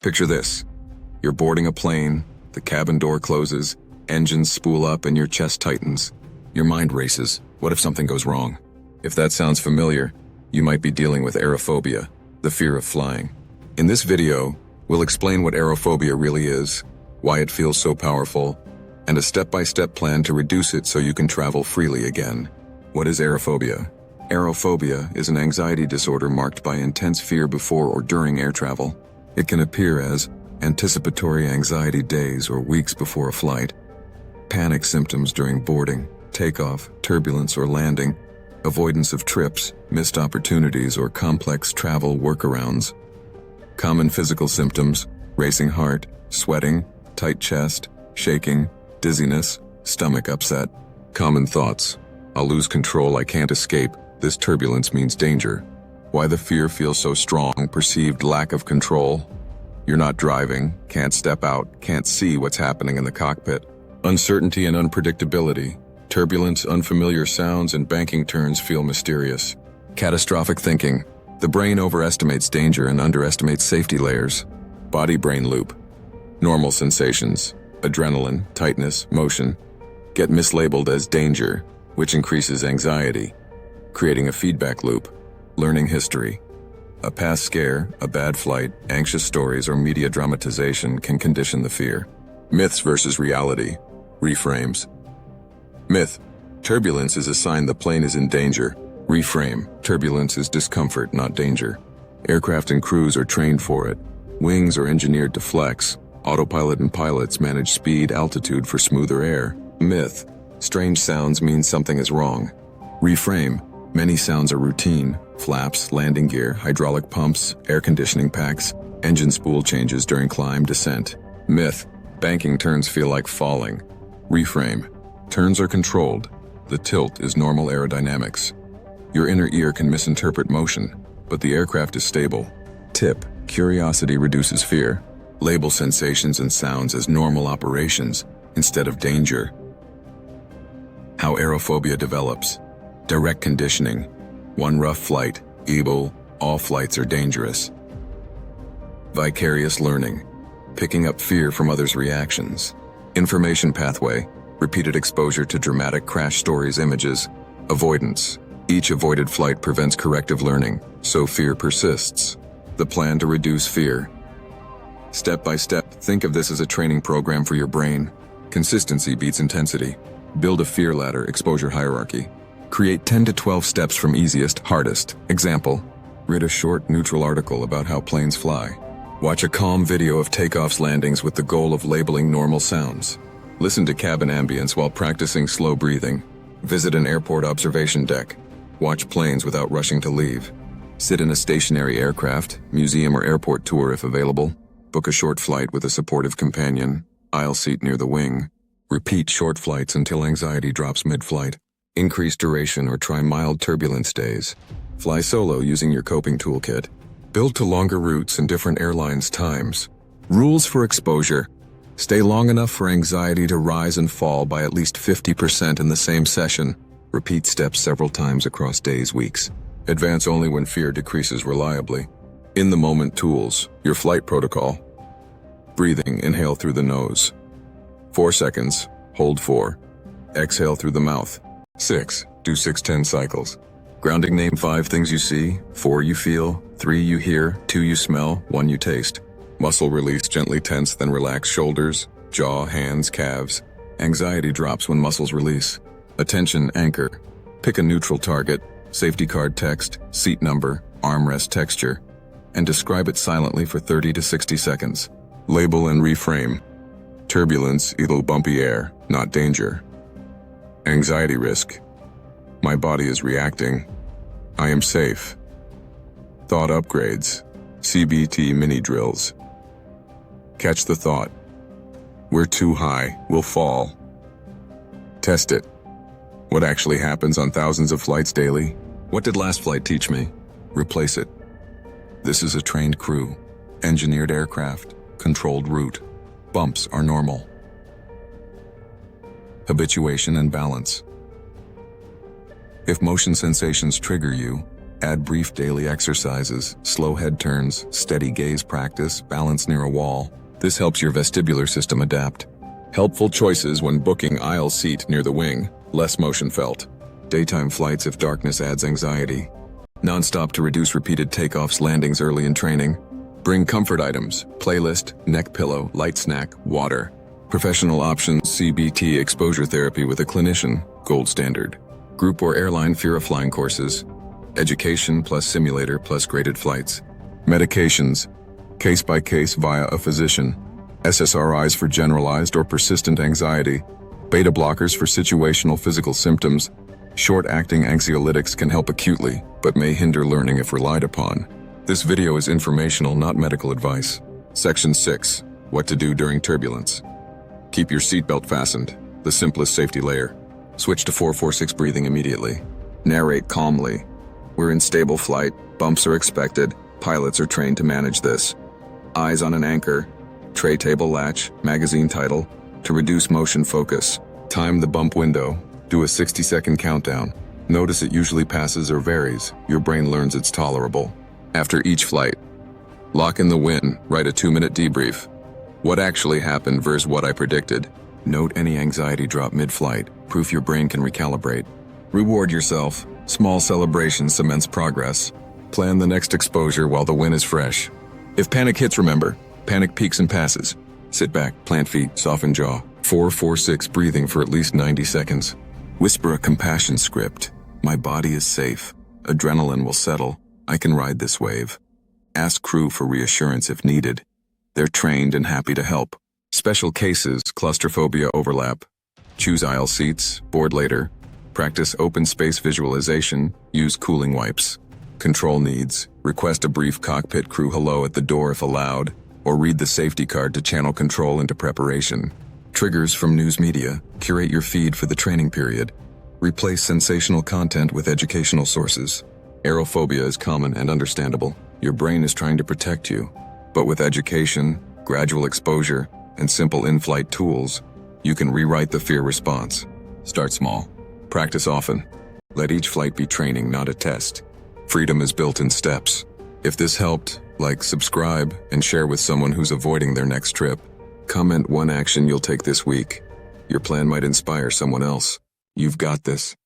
Picture this. You're boarding a plane, the cabin door closes, engines spool up and your chest tightens. Your mind races. What if something goes wrong? If that sounds familiar, you might be dealing with aerophobia, the fear of flying. In this video, we'll explain what aerophobia really is, why it feels so powerful, and a step-by-step plan to reduce it so you can travel freely again. What is aerophobia? Aerophobia is an anxiety disorder marked by intense fear before or during air travel. It can appear as anticipatory anxiety days or weeks before a flight, panic symptoms during boarding, takeoff, turbulence or landing, avoidance of trips, missed opportunities or complex travel workarounds. Common physical symptoms: racing heart, sweating, tight chest, shaking, dizziness, stomach upset. Common thoughts: I'll lose control, I can't escape, this turbulence means danger. Why the fear feels so strong: perceived lack of control. You're not driving, can't step out, can't see what's happening in the cockpit. Uncertainty and unpredictability. Turbulence, unfamiliar sounds, and banking turns feel mysterious. Catastrophic thinking. The brain overestimates danger and underestimates safety layers. Body-brain loop. Normal sensations: adrenaline, tightness, motion get mislabeled as danger, which increases anxiety, creating a feedback loop. Learning history. A past scare, a bad flight, anxious stories, or media dramatization can condition the fear. Myths versus reality. Reframes. Myth: turbulence is a sign the plane is in danger. Reframe: turbulence is discomfort, not danger. Aircraft and crews are trained for it. Wings are engineered to flex. Autopilot and pilots manage speed, altitude for smoother air. Myth: strange sounds mean something is wrong. Reframe: many sounds are routine. Flaps, landing gear, hydraulic pumps, air conditioning packs, engine spool changes during climb, descent. Myth: banking turns feel like falling. Reframe: turns are controlled. The tilt is normal aerodynamics. Your inner ear can misinterpret motion, but the aircraft is stable. Tip: curiosity reduces fear. Label sensations and sounds as normal operations instead of danger. How aerophobia develops. Direct conditioning. One rough flight, evil, all flights are dangerous. Vicarious learning. Picking up fear from others' reactions. Information pathway. Repeated exposure to dramatic crash stories, images. Avoidance. Each avoided flight prevents corrective learning, so fear persists. The plan to reduce fear. Step by step, think of this as a training program for your brain. Consistency beats intensity. Build a fear ladder, exposure hierarchy. Create 10 to 12 steps from easiest, hardest. Example: read a short, neutral article about how planes fly. Watch a calm video of takeoffs, landings with the goal of labeling normal sounds. Listen to cabin ambience while practicing slow breathing. Visit an airport observation deck. Watch planes without rushing to leave. Sit in a stationary aircraft, museum or airport tour if available. Book a short flight with a supportive companion. Aisle seat near the wing. Repeat short flights until anxiety drops mid-flight. Increase duration or try mild turbulence days. Fly solo using your coping toolkit. Build to longer routes and different airlines' times. Rules for exposure. Stay long enough for anxiety to rise and fall by at least 50% in the same session. Repeat steps several times across days, weeks. Advance only when fear decreases reliably. In-the-moment tools. Your flight protocol. Breathing, inhale through the nose. 4 seconds, hold 4. Exhale through the mouth. 6. Do 6-10 cycles. Grounding: name 5 things you see, 4 you feel, 3 you hear, 2 you smell, 1 you taste. Muscle release: gently tense, then relax shoulders, jaw, hands, calves. Anxiety drops when muscles release. Attention: anchor. Pick a neutral target, safety card text, seat number, armrest texture, and describe it silently for 30 to 60 seconds. Label and reframe. Turbulence: it'll bumpy air, not danger. Anxiety risk: my body is reacting. I am safe. Thought upgrades: CBT mini drills. Catch the thought: we're too high, we'll fall. Test it. What actually happens on thousands of flights daily? What did last flight teach me? Replace it. This is a trained crew. Engineered aircraft. Controlled route. Bumps are normal. Habituation and balance. If motion sensations trigger you, Add brief daily exercises, slow head turns, steady gaze practice, balance near a wall. This helps your vestibular system adapt. Helpful choices when booking aisle seat near the wing, less motion felt. Daytime flights if darkness adds anxiety. Non-stop to reduce repeated takeoffs, landings early in training. Bring comfort items, playlist, neck pillow, light snack, water. Professional options, CBT exposure therapy with a clinician, gold standard. Group or airline fear of flying courses. Education plus simulator plus graded flights. Medications, case by case via a physician. SSRIs for generalized or persistent anxiety. Beta blockers for situational physical symptoms. Short-acting anxiolytics can help acutely, but may hinder learning if relied upon. This video is informational, not medical advice. Section 6. What to do during turbulence. Keep your seatbelt fastened, the simplest safety layer. Switch to 4-4-6 breathing immediately. Narrate calmly. We're in stable flight, bumps are expected, pilots are trained to manage this. Eyes on an anchor, tray table latch, magazine title, to reduce motion focus. Time the bump window, do a 60-second countdown. Notice it usually passes or varies, your brain learns it's tolerable. After each flight, lock in the win, write a 2-minute debrief. What actually happened versus what I predicted. Note any anxiety drop mid-flight, proof your brain can recalibrate. Reward yourself, small celebration cements progress. Plan the next exposure while the win is fresh. If panic hits, remember, panic peaks and passes. Sit back, plant feet, soften jaw. 4-4-6 breathing for at least 90 seconds. Whisper a compassion script. My body is safe. Adrenaline will settle. I can ride this wave. Ask crew for reassurance if needed. They're trained and happy to help. Special cases, claustrophobia overlap. Choose aisle seats, board later. Practice open space visualization, use cooling wipes. Control needs, request a brief cockpit crew hello at the door if allowed, or read the safety card to channel control into preparation. Triggers from news media, curate your feed for the training period. Replace sensational content with educational sources. Aerophobia is common and understandable. Your brain is trying to protect you. But with education, gradual exposure, and simple in-flight tools, you can rewrite the fear response. Start small. Practice often. Let each flight be training, not a test. Freedom is built in steps. If this helped, like, subscribe, and share with someone who's avoiding their next trip. Comment one action you'll take this week. Your plan might inspire someone else. You've got this.